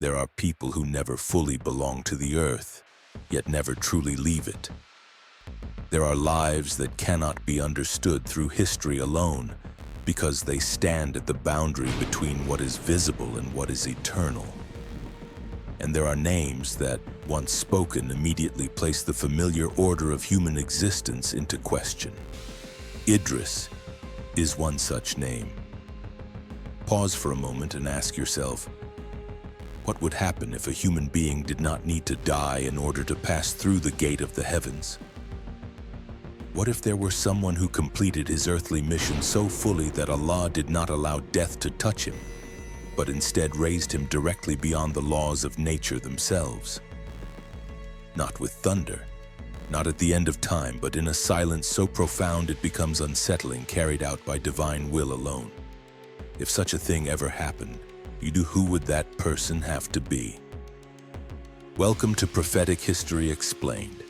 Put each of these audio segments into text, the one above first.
There are people who never fully belong to the earth, yet never truly leave it. There are lives that cannot be understood through history alone, because they stand at the boundary between what is visible and what is eternal. And there are names that, once spoken, immediately place the familiar order of human existence into question. Idris is one such name. Pause for a moment and ask yourself, what would happen if a human being did not need to die in order to pass through the gate of the heavens? What if there were someone who completed his earthly mission so fully that Allah did not allow death to touch him, but instead raised him directly beyond the laws of nature themselves? Not with thunder, not at the end of time, but in a silence so profound it becomes unsettling, carried out by divine will alone. If such a thing ever happened, who would that person have to be? Welcome to Prophetic History Explained.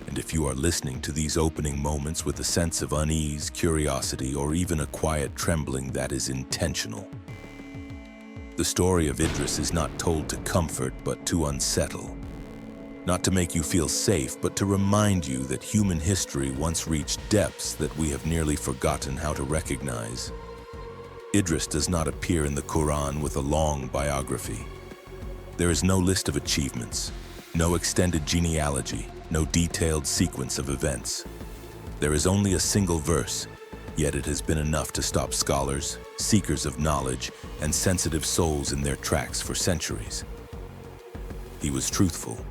And if you are listening to these opening moments with a sense of unease, curiosity, or even a quiet trembling, that is intentional. The story of Idris is not told to comfort, but to unsettle. Not to make you feel safe, but to remind you that human history once reached depths that we have nearly forgotten how to recognize. Idris does not appear in the Quran with a long biography. There is no list of achievements, no extended genealogy, no detailed sequence of events. There is only a single verse, yet it has been enough to stop scholars, seekers of knowledge, and sensitive souls in their tracks for centuries. He was truthful.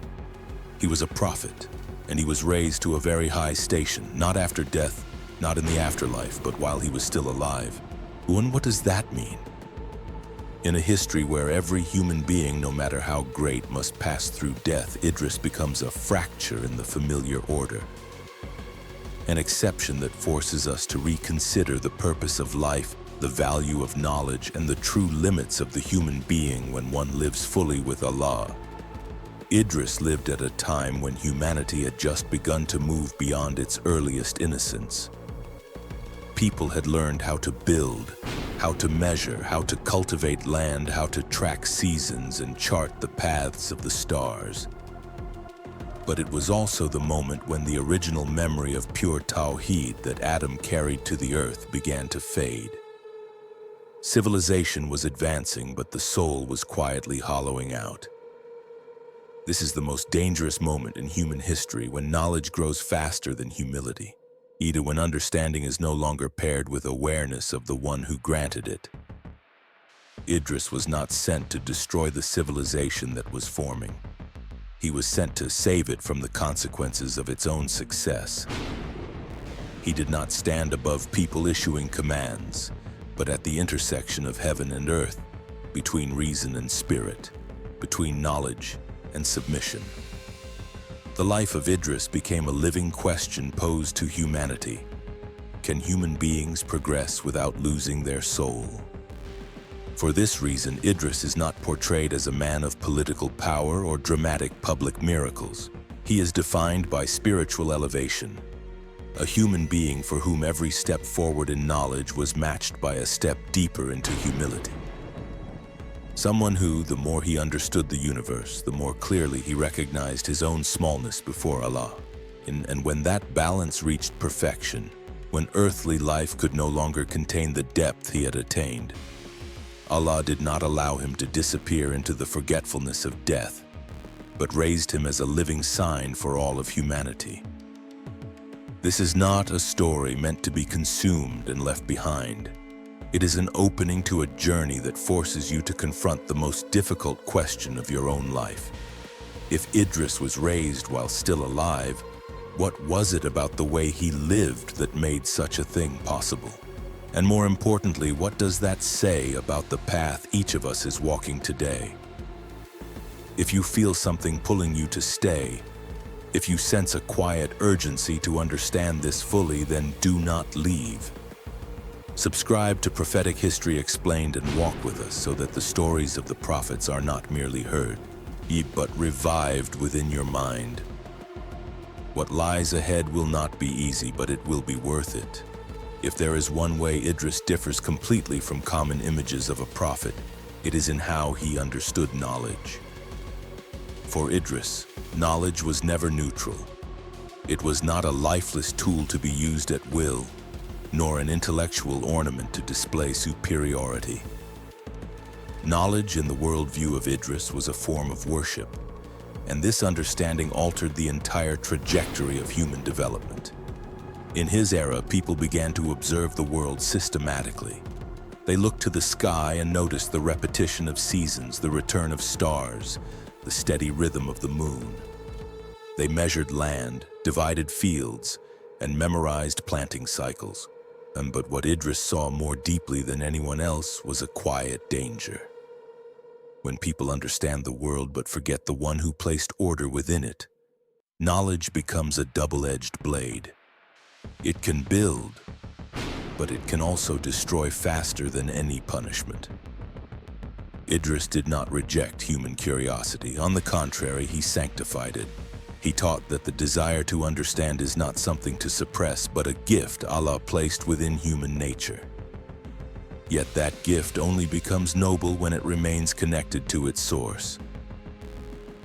He was a prophet, and he was raised to a very high station, not after death, not in the afterlife, but while he was still alive. And what does that mean? In a history where every human being, no matter how great, must pass through death, Idris becomes a fracture in the familiar order. An exception that forces us to reconsider the purpose of life, the value of knowledge, and the true limits of the human being when one lives fully with Allah. Idris lived at a time when humanity had just begun to move beyond its earliest innocence. People had learned how to build, how to measure, how to cultivate land, how to track seasons and chart the paths of the stars. But it was also the moment when the original memory of pure tawhid that Adam carried to the earth began to fade. Civilization was advancing, but the soul was quietly hollowing out. This is the most dangerous moment in human history, when knowledge grows faster than humility. When understanding is no longer paired with awareness of the one who granted it. Idris was not sent to destroy the civilization that was forming. He was sent to save it from the consequences of its own success. He did not stand above people issuing commands, but at the intersection of heaven and earth, between reason and spirit, between knowledge and submission. The life of Idris became a living question posed to humanity. Can human beings progress without losing their soul? For this reason, Idris is not portrayed as a man of political power or dramatic public miracles. He is defined by spiritual elevation, a human being for whom every step forward in knowledge was matched by a step deeper into humility. Someone who, the more he understood the universe, the more clearly he recognized his own smallness before Allah. And when that balance reached perfection, when earthly life could no longer contain the depth he had attained, Allah did not allow him to disappear into the forgetfulness of death, but raised him as a living sign for all of humanity. This is not a story meant to be consumed and left behind. It is an opening to a journey that forces you to confront the most difficult question of your own life. If Idris was raised while still alive, what was it about the way he lived that made such a thing possible? And more importantly, what does that say about the path each of us is walking today? If you feel something pulling you to stay, if you sense a quiet urgency to understand this fully, then do not leave. Subscribe to Prophetic History Explained and walk with us so that the stories of the prophets are not merely heard, but revived within your mind. What lies ahead will not be easy, but it will be worth it. If there is one way Idris differs completely from common images of a prophet, it is in how he understood knowledge. For Idris, knowledge was never neutral. It was not a lifeless tool to be used at will, nor an intellectual ornament to display superiority. Knowledge in the worldview of Idris was a form of worship, and this understanding altered the entire trajectory of human development. In his era, people began to observe the world systematically. They looked to the sky and noticed the repetition of seasons, the return of stars, the steady rhythm of the moon. They measured land, divided fields, and memorized planting cycles. But what Idris saw more deeply than anyone else was a quiet danger. When people understand the world but forget the one who placed order within it, knowledge becomes a double-edged blade. It can build, but it can also destroy faster than any punishment. Idris did not reject human curiosity. On the contrary, he sanctified it. He taught that the desire to understand is not something to suppress, but a gift Allah placed within human nature. Yet that gift only becomes noble when it remains connected to its source.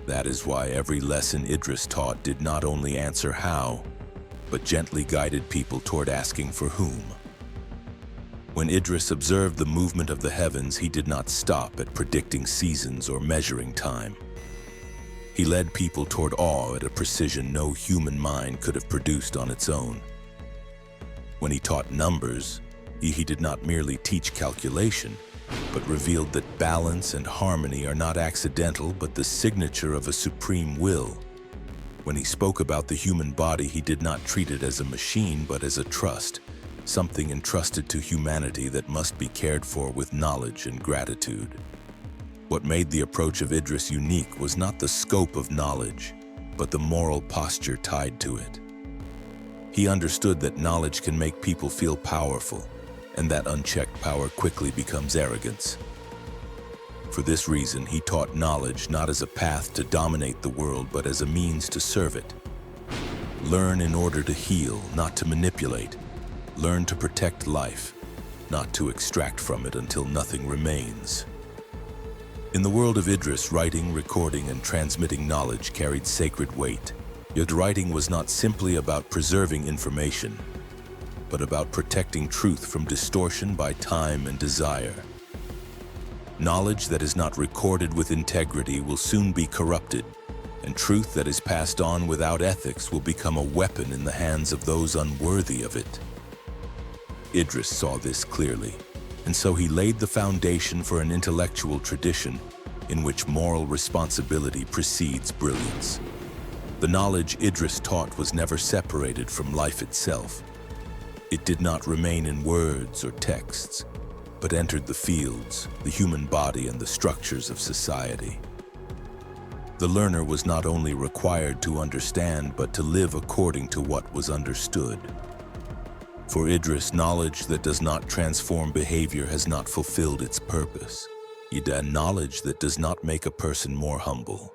That is why every lesson Idris taught did not only answer how, but gently guided people toward asking for whom. When Idris observed the movement of the heavens, he did not stop at predicting seasons or measuring time. He led people toward awe at a precision no human mind could have produced on its own. When he taught numbers, he did not merely teach calculation, but revealed that balance and harmony are not accidental but the signature of a supreme will. When he spoke about the human body, he did not treat it as a machine but as a trust, something entrusted to humanity that must be cared for with knowledge and gratitude. What made the approach of Idris unique was not the scope of knowledge, but the moral posture tied to it. He understood that knowledge can make people feel powerful, and that unchecked power quickly becomes arrogance. For this reason, he taught knowledge not as a path to dominate the world, but as a means to serve it. Learn in order to heal, not to manipulate. Learn to protect life, not to extract from it until nothing remains. In the world of Idris, writing, recording, and transmitting knowledge carried sacred weight. Yet writing was not simply about preserving information, but about protecting truth from distortion by time and desire. Knowledge that is not recorded with integrity will soon be corrupted, and truth that is passed on without ethics will become a weapon in the hands of those unworthy of it. Idris saw this clearly, and so he laid the foundation for an intellectual tradition in which moral responsibility precedes brilliance. The knowledge Idris taught was never separated from life itself. It did not remain in words or texts, but entered the fields, the human body, and the structures of society. The learner was not only required to understand, but to live according to what was understood. For Idris, knowledge that does not transform behavior has not fulfilled its purpose. Yet knowledge that does not make a person more humble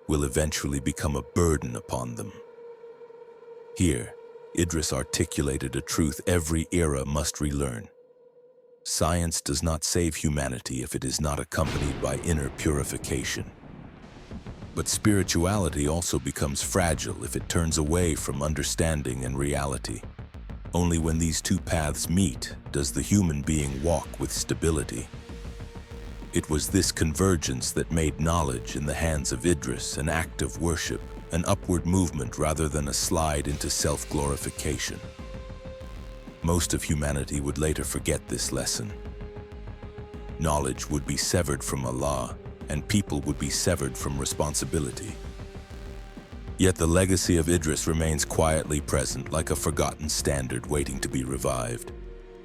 will eventually become a burden upon them. Here, Idris articulated a truth every era must relearn. Science does not save humanity if it is not accompanied by inner purification. But spirituality also becomes fragile if it turns away from understanding and reality. Only when these two paths meet does the human being walk with stability. It was this convergence that made knowledge in the hands of Idris an act of worship, an upward movement rather than a slide into self-glorification. Most of humanity would later forget this lesson. Knowledge would be severed from Allah, and people would be severed from responsibility. Yet the legacy of Idris remains quietly present, like a forgotten standard waiting to be revived.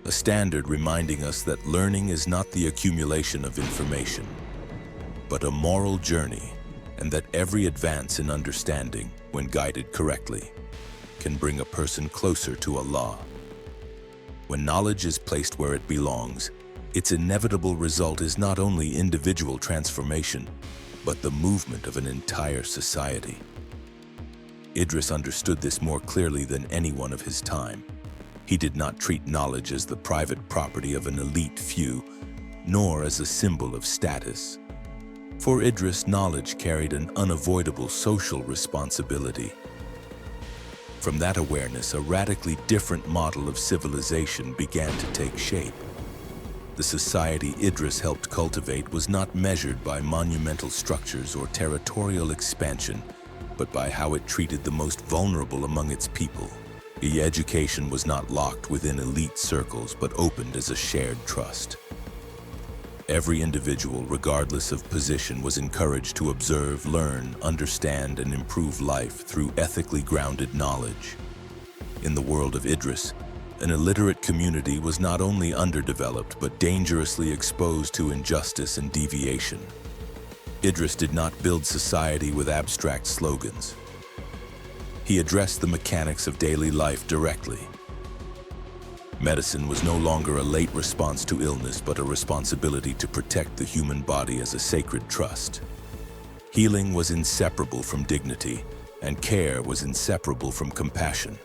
A standard reminding us that learning is not the accumulation of information, but a moral journey, and that every advance in understanding, when guided correctly, can bring a person closer to Allah. When knowledge is placed where it belongs, its inevitable result is not only individual transformation, but the movement of an entire society. Idris understood this more clearly than anyone of his time. He did not treat knowledge as the private property of an elite few, nor as a symbol of status. For Idris, knowledge carried an unavoidable social responsibility. From that awareness, a radically different model of civilization began to take shape. The society Idris helped cultivate was not measured by monumental structures or territorial expansion, but by how it treated the most vulnerable among its people. Education was not locked within elite circles, but opened as a shared trust. Every individual, regardless of position, was encouraged to observe, learn, understand, and improve life through ethically grounded knowledge. In the world of Idris, an illiterate community was not only underdeveloped, but dangerously exposed to injustice and deviation. Idris did not build society with abstract slogans. He addressed the mechanics of daily life directly. Medicine was no longer a late response to illness, but a responsibility to protect the human body as a sacred trust. Healing was inseparable from dignity, and care was inseparable from compassion.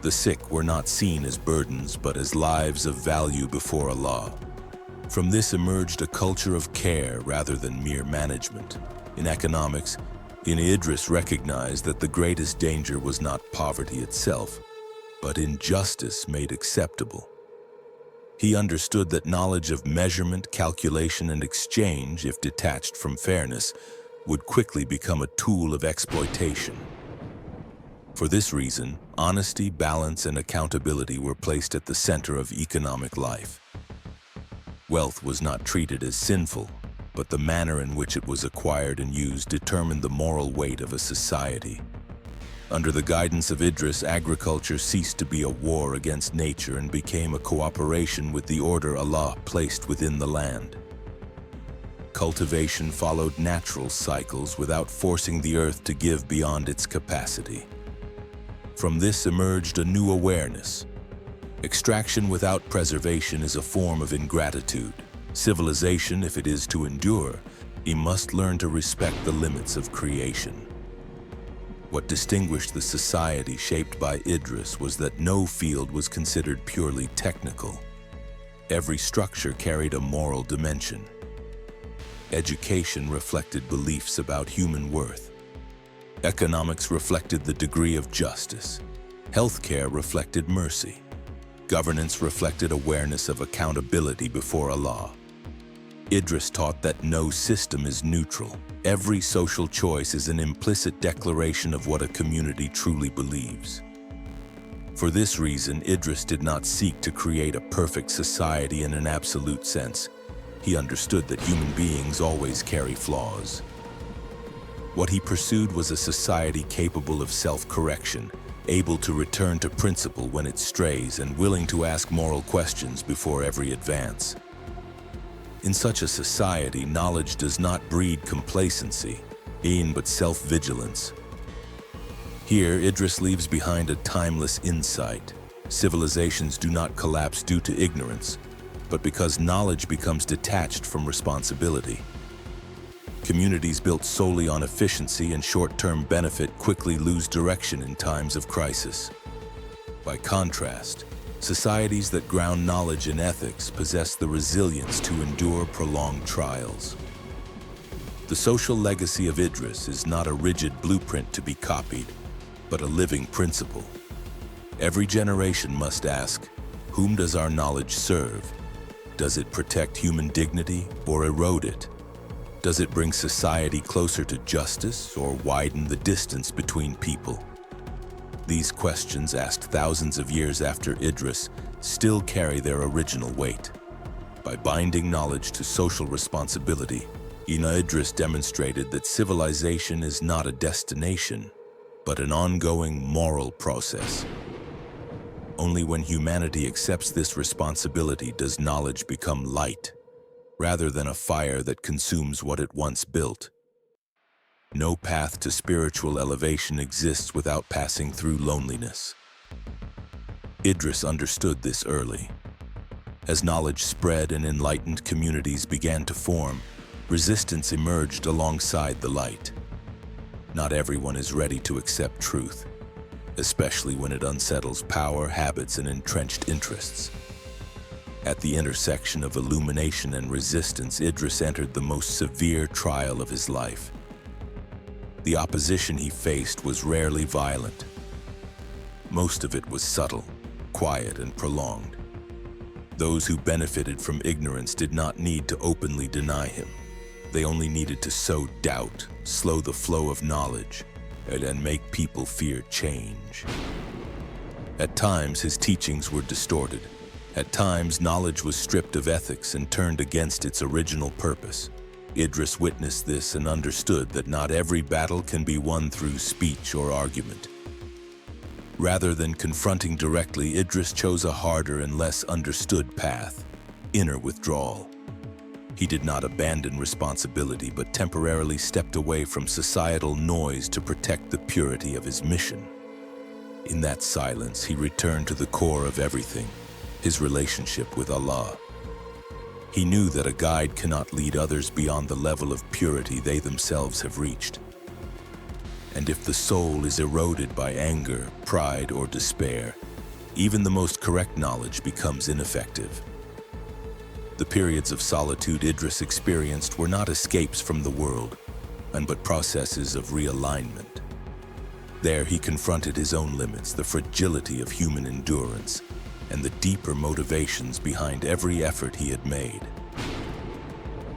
The sick were not seen as burdens, but as lives of value before Allah. From this emerged a culture of care rather than mere management. In economics, Idris recognized that the greatest danger was not poverty itself, but injustice made acceptable. He understood that knowledge of measurement, calculation, and exchange, if detached from fairness, would quickly become a tool of exploitation. For this reason, honesty, balance, and accountability were placed at the center of economic life. Wealth was not treated as sinful, but the manner in which it was acquired and used determined the moral weight of a society. Under the guidance of Idris, agriculture ceased to be a war against nature and became a cooperation with the order Allah placed within the land. Cultivation followed natural cycles without forcing the earth to give beyond its capacity. From this emerged a new awareness. Extraction without preservation is a form of ingratitude. Civilization, if it is to endure, must learn to respect the limits of creation. What distinguished the society shaped by Idris was that no field was considered purely technical. Every structure carried a moral dimension. Education reflected beliefs about human worth. Economics reflected the degree of justice. Healthcare reflected mercy. Governance reflected awareness of accountability before Allah. Idris taught that no system is neutral. Every social choice is an implicit declaration of what a community truly believes. For this reason, Idris did not seek to create a perfect society in an absolute sense. He understood that human beings always carry flaws. What he pursued was a society capable of self-correction, able to return to principle when it strays, and willing to ask moral questions before every advance. In such a society, knowledge does not breed complacency, but self-vigilance. Here, Idris leaves behind a timeless insight. Civilizations do not collapse due to ignorance, but because knowledge becomes detached from responsibility. Communities built solely on efficiency and short-term benefit quickly lose direction in times of crisis. By contrast, societies that ground knowledge in ethics possess the resilience to endure prolonged trials. The social legacy of Idris is not a rigid blueprint to be copied, but a living principle. Every generation must ask, whom does our knowledge serve? Does it protect human dignity or erode it? Does it bring society closer to justice or widen the distance between people? These questions, asked thousands of years after Idris, still carry their original weight. By binding knowledge to social responsibility, Idris demonstrated that civilization is not a destination, but an ongoing moral process. Only when humanity accepts this responsibility does knowledge become light, rather than a fire that consumes what it once built. No path to spiritual elevation exists without passing through loneliness. Idris understood this early. As knowledge spread and enlightened communities began to form, resistance emerged alongside the light. Not everyone is ready to accept truth, especially when it unsettles power, habits, and entrenched interests. At the intersection of illumination and resistance, Idris entered the most severe trial of his life. The opposition he faced was rarely violent. Most of it was subtle, quiet, and prolonged. Those who benefited from ignorance did not need to openly deny him. They only needed to sow doubt, slow the flow of knowledge, and make people fear change. At times, his teachings were distorted. At times, knowledge was stripped of ethics and turned against its original purpose. Idris witnessed this and understood that not every battle can be won through speech or argument. Rather than confronting directly, Idris chose a harder and less understood path: inner withdrawal. He did not abandon responsibility, but temporarily stepped away from societal noise to protect the purity of his mission. In that silence, he returned to the core of everything: his relationship with Allah. He knew that a guide cannot lead others beyond the level of purity they themselves have reached. And if the soul is eroded by anger, pride, or despair, even the most correct knowledge becomes ineffective. The periods of solitude Idris experienced were not escapes from the world, but processes of realignment. There he confronted his own limits, the fragility of human endurance, and the deeper motivations behind every effort he had made.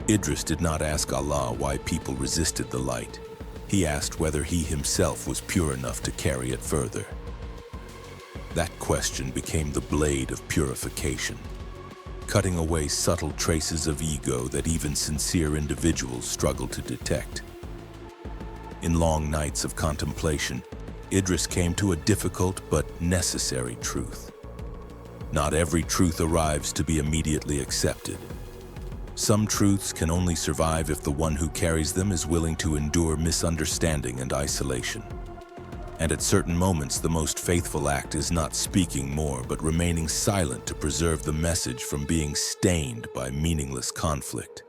Idris did not ask Allah why people resisted the light. He asked whether he himself was pure enough to carry it further. That question became the blade of purification, cutting away subtle traces of ego that even sincere individuals struggle to detect. In long nights of contemplation, Idris came to a difficult but necessary truth. Not every truth arrives to be immediately accepted. Some truths can only survive if the one who carries them is willing to endure misunderstanding and isolation. And at certain moments, the most faithful act is not speaking more, but remaining silent to preserve the message from being stained by meaningless conflict.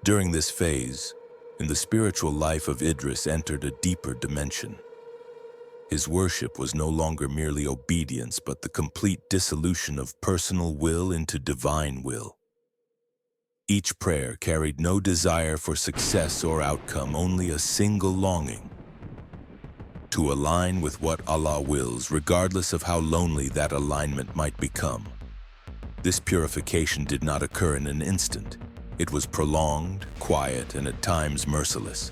During this phase, in the spiritual life of Idris entered a deeper dimension. His worship was no longer merely obedience, but the complete dissolution of personal will into divine will. Each prayer carried no desire for success or outcome, only a single longing: to align with what Allah wills, regardless of how lonely that alignment might become. This purification did not occur in an instant. It was prolonged, quiet, and at times merciless.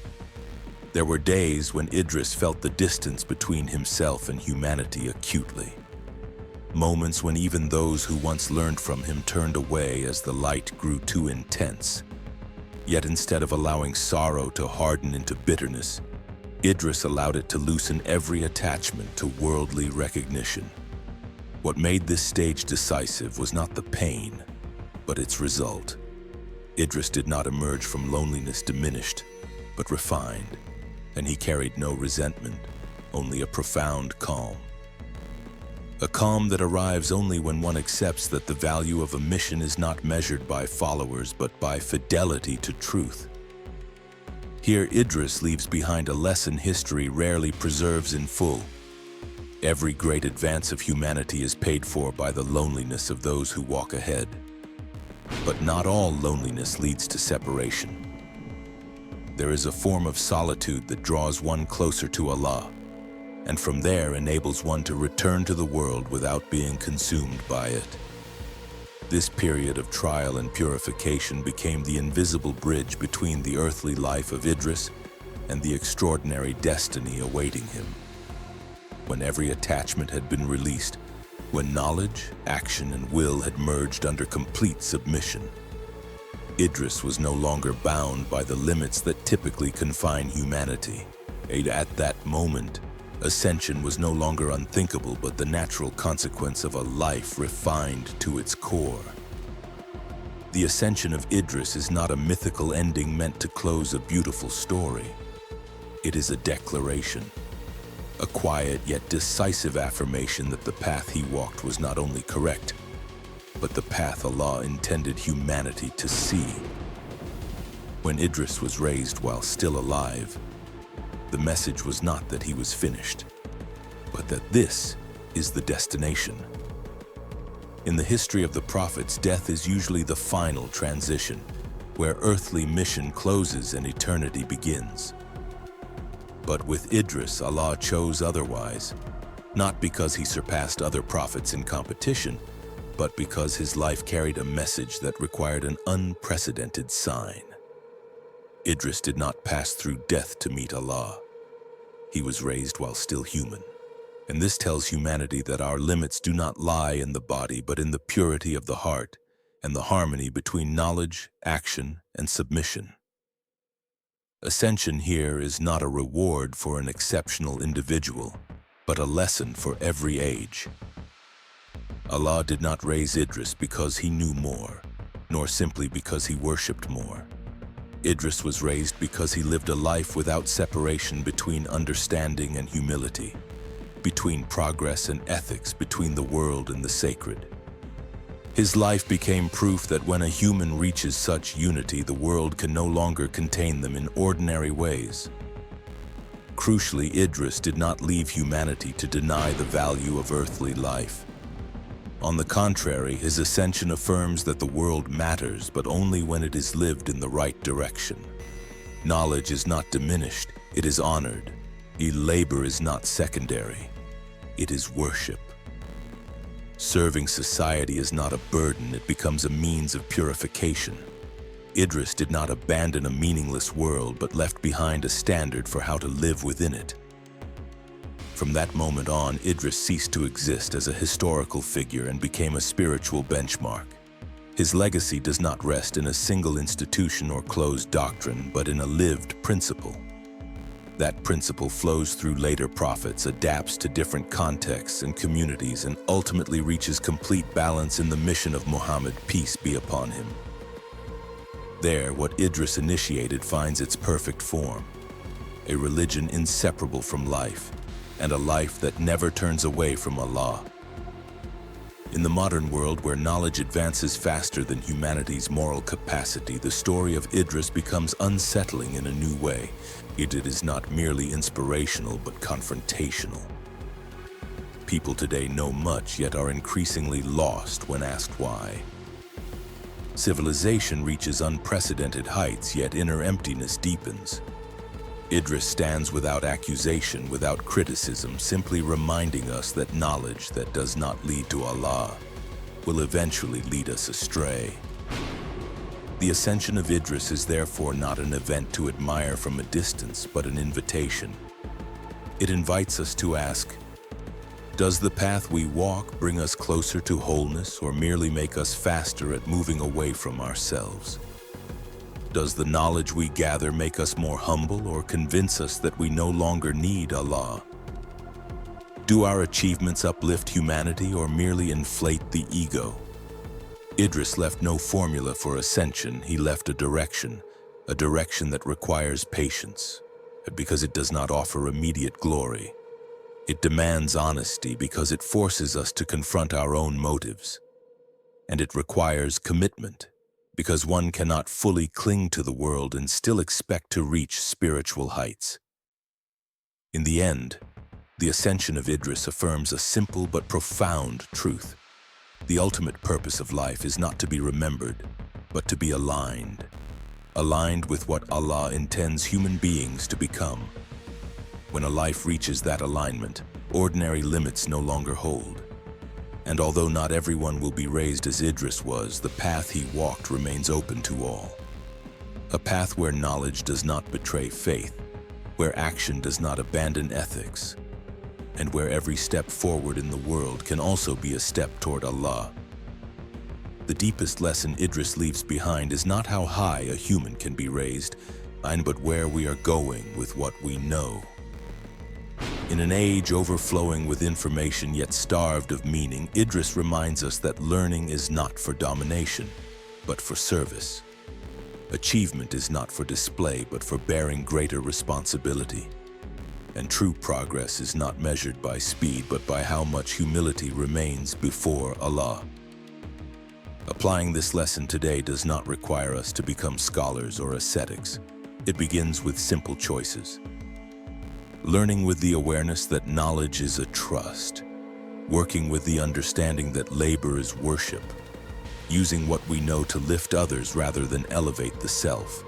There were days when Idris felt the distance between himself and humanity acutely. Moments when even those who once learned from him turned away as the light grew too intense. Yet instead of allowing sorrow to harden into bitterness, Idris allowed it to loosen every attachment to worldly recognition. What made this stage decisive was not the pain, but its result. Idris did not emerge from loneliness diminished, but refined, and he carried no resentment, only a profound calm. A calm that arrives only when one accepts that the value of a mission is not measured by followers, but by fidelity to truth. Here, Idris leaves behind a lesson history rarely preserves in full. Every great advance of humanity is paid for by the loneliness of those who walk ahead. But not all loneliness leads to separation. There is a form of solitude that draws one closer to Allah, and from there enables one to return to the world without being consumed by it. This period of trial and purification became the invisible bridge between the earthly life of Idris and the extraordinary destiny awaiting him. When every attachment had been released, when knowledge, action, and will had merged under complete submission, Idris was no longer bound by the limits that typically confine humanity. At that moment, ascension was no longer unthinkable, but the natural consequence of a life refined to its core. The ascension of Idris is not a mythical ending meant to close a beautiful story. It is a declaration, a quiet yet decisive affirmation that the path he walked was not only correct, but the path Allah intended humanity to see. When Idris was raised while still alive, the message was not that he was finished, but that this is the destination. In the history of the prophets, death is usually the final transition, where earthly mission closes and eternity begins. But with Idris, Allah chose otherwise, not because he surpassed other prophets in competition, but because his life carried a message that required an unprecedented sign. Idris did not pass through death to meet Allah. He was raised while still human. And this tells humanity that our limits do not lie in the body, but in the purity of the heart and the harmony between knowledge, action, and submission. Ascension here is not a reward for an exceptional individual, but a lesson for every age. Allah did not raise Idris because he knew more, nor simply because he worshipped more. Idris was raised because he lived a life without separation between understanding and humility, between progress and ethics, between the world and the sacred. His life became proof that when a human reaches such unity, the world can no longer contain them in ordinary ways. Crucially, Idris did not leave humanity to deny the value of earthly life. On the contrary, his ascension affirms that the world matters, but only when it is lived in the right direction. Knowledge is not diminished, it is honored. Labor is not secondary, it is worship. Serving society is not a burden, it becomes a means of purification. Idris did not abandon a meaningless world, but left behind a standard for how to live within it. From that moment on, Idris ceased to exist as a historical figure and became a spiritual benchmark. His legacy does not rest in a single institution or closed doctrine, but in a lived principle. That principle flows through later prophets, adapts to different contexts and communities, and ultimately reaches complete balance in the mission of Muhammad, peace be upon him. There, what Idris initiated finds its perfect form, a religion inseparable from life, and a life that never turns away from Allah. In the modern world, where knowledge advances faster than humanity's moral capacity, the story of Idris becomes unsettling in a new way. It is not merely inspirational, but confrontational. People today know much, yet are increasingly lost when asked why. Civilization reaches unprecedented heights, yet inner emptiness deepens. Idris stands without accusation, without criticism, simply reminding us that knowledge that does not lead to Allah will eventually lead us astray. The ascension of Idris is therefore not an event to admire from a distance, but an invitation. It invites us to ask, does the path we walk bring us closer to wholeness, or merely make us faster at moving away from ourselves? Does the knowledge we gather make us more humble, or convince us that we no longer need Allah? Do our achievements uplift humanity, or merely inflate the ego? Idris left no formula for ascension. He left a direction that requires patience, because it does not offer immediate glory. It demands honesty because it forces us to confront our own motives. And it requires commitment, because one cannot fully cling to the world and still expect to reach spiritual heights. In the end, the ascension of Idris affirms a simple but profound truth. The ultimate purpose of life is not to be remembered, but to be aligned. Aligned with what Allah intends human beings to become. When a life reaches that alignment, ordinary limits no longer hold. And although not everyone will be raised as Idris was, the path he walked remains open to all. A path where knowledge does not betray faith, where action does not abandon ethics, and where every step forward in the world can also be a step toward Allah. The deepest lesson Idris leaves behind is not how high a human can be raised, but where we are going with what we know. In an age overflowing with information yet starved of meaning, Idris reminds us that learning is not for domination, but for service. Achievement is not for display, but for bearing greater responsibility. And true progress is not measured by speed, but by how much humility remains before Allah. Applying this lesson today does not require us to become scholars or ascetics. It begins with simple choices. Learning with the awareness that knowledge is a trust. working with the understanding that labor is worship, using what we know to lift others rather than elevate the self.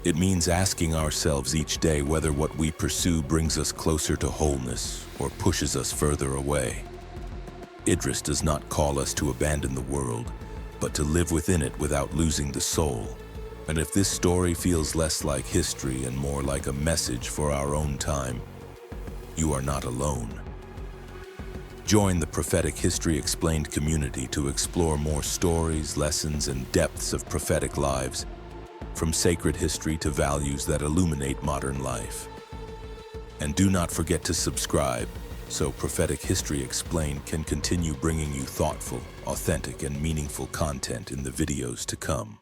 It means asking ourselves each day whether what we pursue brings us closer to wholeness or pushes us further away. Idris does not call us to abandon the world, but to live within it without losing the soul. And if this story feels less like history and more like a message for our own time, you are not alone. Join the Prophetic History Explained community to explore more stories, lessons, and depths of prophetic lives, from sacred history to values that illuminate modern life. And do not forget to subscribe so Prophetic History Explained can continue bringing you thoughtful, authentic, and meaningful content in the videos to come.